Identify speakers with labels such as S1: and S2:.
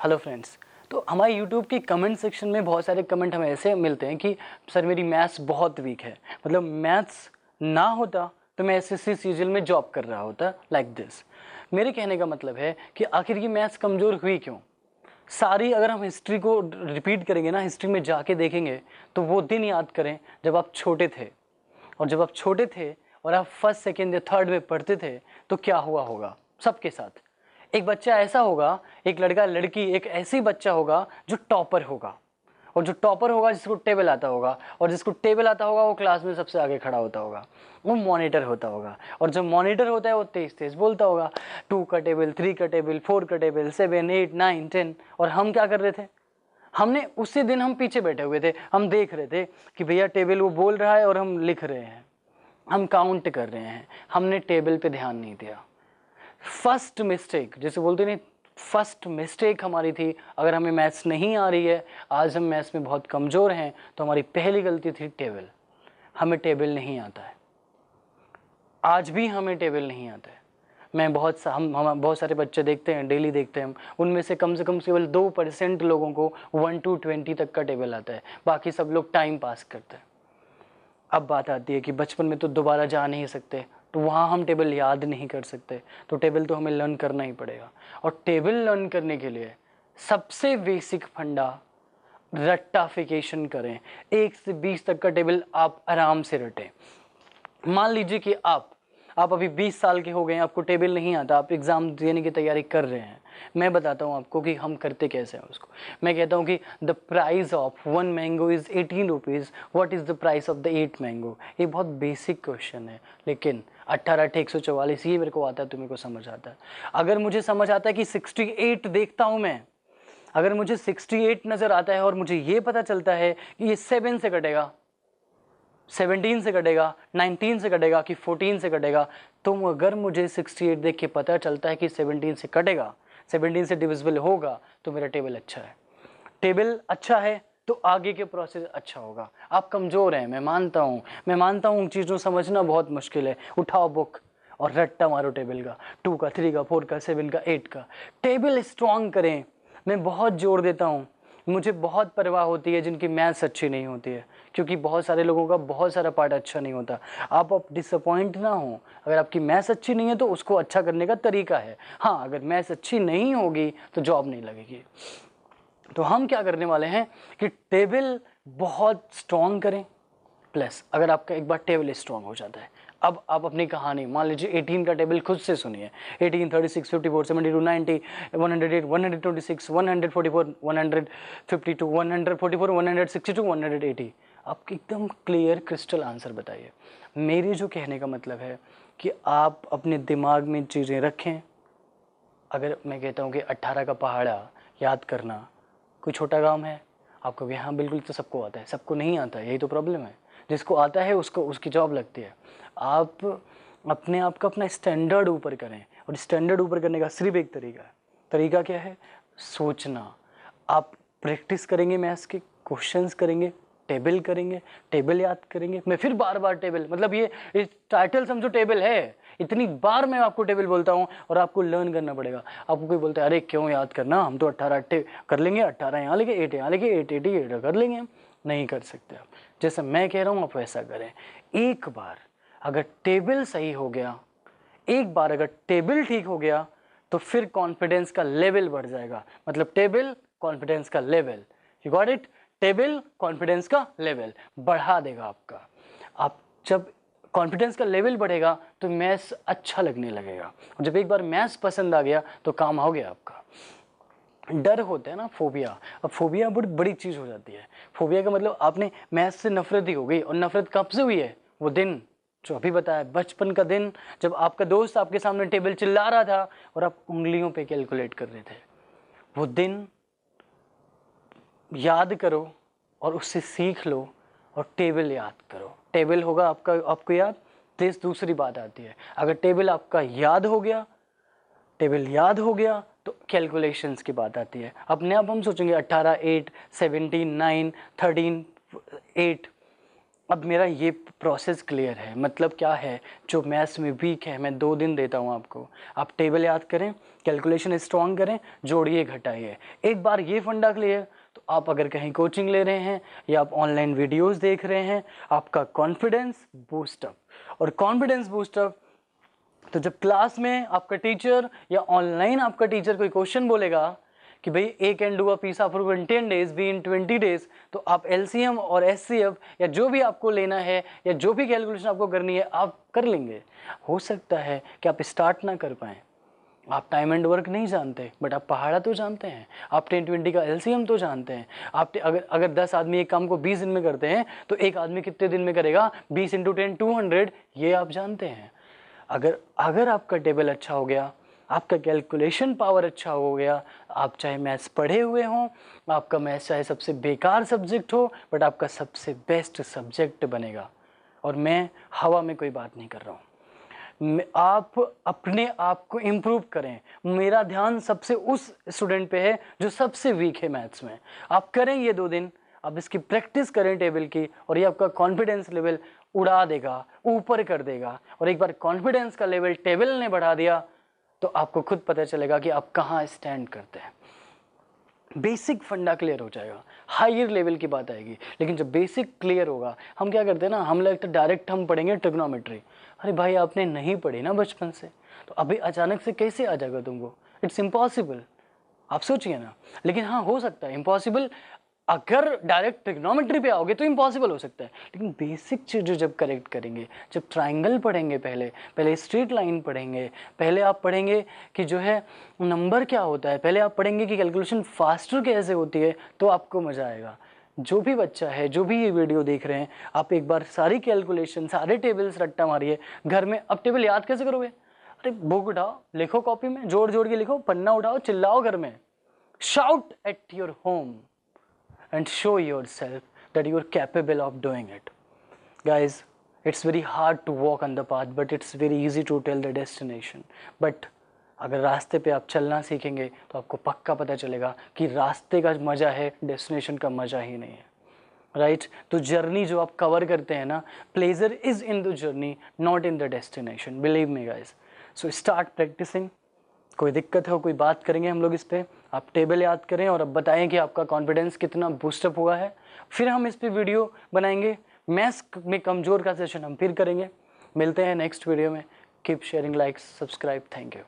S1: Hello friends. तो हमारे YouTube के कमेंट सेक्शन में बहुत सारे कमेंट हमें ऐसे मिलते हैं कि सर मेरी मैथ्स बहुत वीक है, मतलब मैथ्स ना होता तो मैं एसएससी सीजीएल में जॉब कर रहा होता, लाइक दिस। मेरे कहने का मतलब है कि आखिर ये मैथ्स कमज़ोर हुई क्यों। सारी अगर हम हिस्ट्री को रिपीट करेंगे ना, हिस्ट्री में जाके देखेंगे तो वो दिन याद करें जब आप छोटे थे। और जब आप छोटे थे और आप फर्स्ट सेकेंड या थर्ड में पढ़ते थे तो क्या हुआ होगा सबके साथ। एक बच्चा ऐसा होगा, एक लड़का लड़की, एक ऐसी बच्चा होगा जो टॉपर होगा। और जो टॉपर होगा जिसको टेबल आता होगा, और जिसको टेबल आता होगा वो क्लास में सबसे आगे खड़ा होता होगा, वो मॉनिटर होता होगा। और जो मॉनिटर होता है वो तेज तेज बोलता होगा, 2 का टेबल, 3 का टेबल, 4 का टेबल, 7, 8, 9, 10। और हम क्या कर रहे थे, हमने उसी दिन हम पीछे बैठे हुए थे, हम देख रहे थे कि भैया टेबल वो बोल रहा है और हम लिख रहे हैं, हम काउंट कर रहे हैं, हमने टेबल पे ध्यान नहीं दिया। फर्स्ट मिस्टेक जैसे बोलते नहीं, फर्स्ट मिस्टेक हमारी थी। अगर हमें मैथ्स नहीं आ रही है, आज हम मैथ्स में बहुत कमज़ोर हैं, तो हमारी पहली गलती थी टेबल। हमें टेबल नहीं आता है, आज भी हमें टेबल नहीं आता है। मैं हम बहुत सारे बच्चे देखते हैं, डेली देखते हैं हम, उनमें से कम केवल 2% लोगों को 1 to 20 तक का टेबल आता है, बाकी सब लोग टाइम पास करते हैं। अब बात आती है कि बचपन में तो दोबारा जा नहीं सकते, तो वहाँ हम टेबल याद नहीं कर सकते, तो टेबल तो हमें लर्न करना ही पड़ेगा। और टेबल लर्न करने के लिए सबसे बेसिक फंडा, रट्टाफिकेशन करें। 1 से 20 तक का टेबल आप आराम से रटें। मान लीजिए कि आप अभी 20 साल के हो गए हैं, आपको टेबल नहीं आता, आप एग्ज़ाम देने की तैयारी कर रहे हैं। मैं बताता हूँ आपको कि हम करते कैसे हैं उसको। मैं कहता हूँ कि the price of 1 mango is 18 rupees, what is the price of the 8 mango. ये बहुत बेसिक क्वेश्चन है, लेकिन 18 × 144 ये मेरे को आता है, तो मेरे को समझ आता है। अगर मुझे समझ आता है कि 68 देखता हूँ मैं, अगर मुझे 68 नज़र आता है और मुझे ये पता चलता है कि ये 7 से कटेगा, 17 से कटेगा, 19 से कटेगा कि 14 से कटेगा, तो अगर मुझे 68 देख के पता चलता है कि 17 से कटेगा, 17 से डिविजिबल होगा, तो मेरा टेबल अच्छा है। टेबल अच्छा है तो आगे के प्रोसेस अच्छा होगा। आप कमज़ोर हैं, मैं मानता हूँ चीज़ों समझना बहुत मुश्किल है। उठाओ बुक और रट्टा मारो टेबल का, 2 का, 3 का, 4 का, 7 का, 8 का। टेबल स्ट्रॉन्ग करें। मैं बहुत जोर देता हूँ, मुझे बहुत परवाह होती है जिनकी मैथ्स अच्छी नहीं होती है, क्योंकि बहुत सारे लोगों का बहुत सारा पार्ट अच्छा नहीं होता। आप डिसअपॉइंट ना हो, अगर आपकी मैथ्स अच्छी नहीं है तो उसको अच्छा करने का तरीका है। हाँ, अगर मैथ्स अच्छी नहीं होगी तो जॉब नहीं लगेगी। तो हम क्या करने वाले हैं कि टेबल बहुत स्ट्रॉन्ग करें। प्लस अगर आपका एक बार टेबल स्ट्रॉन्ग हो जाता है, अब आप अपनी कहानी मान लीजिए 18 का टेबल खुद से सुनिए। 18, 36, 54, 72, 90, 108, 126, 144, 152, 144, 162, 180। आप एकदम क्लियर क्रिस्टल आंसर बताइए। मेरी जो कहने का मतलब है कि आप अपने दिमाग में चीज़ें रखें। अगर मैं कहता हूँ कि 18 का पहाड़ा याद करना कोई छोटा काम है, आप कहोगे हाँ बिल्कुल, तो सबको आता है। सबको नहीं आता है, यही तो प्रॉब्लम है। जिसको आता है उसको उसकी जॉब लगती है। आप अपने आप का अपना स्टैंडर्ड ऊपर करें, और स्टैंडर्ड ऊपर करने का सिर्फ एक तरीका है। तरीका क्या है? सोचना। आप प्रैक्टिस करेंगे, मैथ्स के क्वेश्चंस करेंगे, टेबल करेंगे, टेबल याद करेंगे। मैं फिर बार बार टेबल, मतलब ये टाइटल समझो टेबल है। इतनी बार मैं आपको टेबल बोलता हूँ और आपको लर्न करना पड़ेगा। आपको कोई बोलता है अरे क्यों याद करना, हम तो 18 कर लेंगे, 18 यहाँ लेके 8 यहाँ लेके 8 88 कर लेंगे। हम नहीं कर सकते। आप जैसा मैं कह रहा हूँ आप वैसा करें। एक बार अगर टेबल सही हो गया, एक बार अगर टेबल ठीक हो गया, तो फिर कॉन्फिडेंस का लेवल बढ़ जाएगा। मतलब टेबल कॉन्फिडेंस का level, you got it. Table confidence का लेवल बढ़ा देगा आपका। आप जब कॉन्फिडेंस का लेवल बढ़ेगा तो मैथ्स अच्छा लगने लगेगा, और जब एक बार मैथ्स पसंद आ गया तो काम हो गया आपका। डर होता है ना, फोबिया। अब फोबिया बड़ी बड़ी चीज़ हो जाती है। फोबिया का मतलब आपने मैथ्स से नफरत ही हो गई। और नफरत कब से हुई है? वो दिन जो अभी बताया, बचपन का दिन, जब आपका दोस्त आपके सामने टेबल चिल्ला रहा था और आप उंगलियों पे कैलकुलेट कर रहे थे। वो दिन याद करो और उससे सीख लो, और टेबल याद करो। टेबल होगा आपको याद। तो दूसरी बात आती है, अगर टेबल आपका याद हो गया, टेबल याद हो गया, तो कैलकुलेशंस की बात आती है। अपने आप हम सोचेंगे 18, 8, 17, 9, 13, 8, अब मेरा ये प्रोसेस क्लियर है, मतलब क्या है, जो मैथ्स में वीक है मैं 2 दिन देता हूँ आपको, आप टेबल याद करें, कैलकुलेशन स्ट्रॉन्ग करें, जोड़िए घटाइए। एक बार ये फंडा क्लियर, तो आप अगर कहीं कोचिंग ले रहे हैं या आप ऑनलाइन वीडियोस देख रहे हैं, आपका कॉन्फिडेंस बूस्टअप। और कॉन्फिडेंस बूस्टअप, तो जब क्लास में आपका टीचर या ऑनलाइन आपका टीचर कोई क्वेश्चन बोलेगा कि भाई A can do a piece of fruit in 10 days, B in 20 days, तो आप एलसीएम और एचसीएफ या जो भी आपको लेना है या जो भी कैलकुलेशन आपको करनी है आप कर लेंगे। हो सकता है कि आप स्टार्ट ना कर पाएँ, आप टाइम एंड वर्क नहीं जानते, बट आप पहाड़ा तो जानते हैं, आप 10-20 का एलसीएम तो जानते हैं। आप अगर 10 आदमी एक काम को 20 दिन में करते हैं तो एक आदमी कितने दिन में करेगा, 20 × 10 200, ये आप जानते हैं। अगर आपका टेबल अच्छा हो गया, आपका कैलकुलेशन पावर अच्छा हो गया, आप चाहे मैथ्स पढ़े हुए हों, आपका मैथ्स चाहे सबसे बेकार सब्जेक्ट हो, बट आपका सबसे बेस्ट सब्जेक्ट बनेगा। और मैं हवा में कोई बात नहीं कर रहा हूँ, आप अपने आप को इम्प्रूव करें। मेरा ध्यान सबसे उस स्टूडेंट पे है जो सबसे वीक है मैथ्स में। आप करें ये 2 दिन, आप इसकी प्रैक्टिस करें टेबल की, और ये आपका कॉन्फिडेंस लेवल उड़ा देगा, ऊपर कर देगा। और एक बार कॉन्फिडेंस का लेवल टेबल ने बढ़ा दिया तो आपको खुद पता चलेगा कि आप कहाँ स्टैंड करते हैं। बेसिक फंडा क्लियर हो जाएगा, हायर लेवल की बात आएगी। लेकिन जब बेसिक क्लियर होगा, हम क्या करते हैं ना, हम लगता डायरेक्ट हम पढ़ेंगे ट्रिग्नोमेट्री। अरे भाई आपने नहीं पढ़ी ना बचपन से, तो अभी अचानक से कैसे आ जाएगा तुमको, इट्स इम्पॉसिबल। आप सोचिए ना। लेकिन हाँ, हो सकता है इम्पॉसिबल, अगर डायरेक्ट ट्रिग्नोमेट्री पे आओगे तो इम्पॉसिबल हो सकता है। लेकिन बेसिक चीज़ जब करेक्ट करेंगे, जब ट्राइंगल पढ़ेंगे, पहले स्ट्रेट लाइन पढ़ेंगे, पहले आप पढ़ेंगे कि जो है नंबर क्या होता है, पहले आप पढ़ेंगे कि कैलकुलेशन फास्टर कैसे होती है, तो आपको मज़ा आएगा। जो भी बच्चा है, जो भी ये वीडियो देख रहे हैं, आप एक बार सारी कैलकुलेशन, सारे टेबल्स रट्टा मारिए घर में। अब टेबल याद कैसे करोगे? अरे बुक उठाओ, लिखो कॉपी में, जोड़ जोड़ के लिखो, पन्ना उठाओ, चिल्लाओ घर में, shout at your home and show yourself that you are capable of doing it. Guys, it's very hard to walk on the path, but it's very easy to tell the destination. But अगर रास्ते पे आप चलना सीखेंगे तो आपको पक्का पता चलेगा कि रास्ते का मज़ा है, डेस्टिनेशन का मज़ा ही नहीं है, राइट? तो जर्नी जो आप कवर करते हैं ना, pleasure is in the journey, not in the destination, believe me guys. So start practising. कोई दिक्कत हो, कोई बात करेंगे हम लोग इस पर। आप टेबल याद करें और अब बताएं कि आपका कॉन्फिडेंस कितना बूस्टअप हुआ है। फिर हम इस पर वीडियो बनाएंगे। मैथ्स में कमज़ोर का सेशन हम फिर करेंगे। मिलते हैं नेक्स्ट वीडियो में। Keep sharing, like, subscribe. Thank you.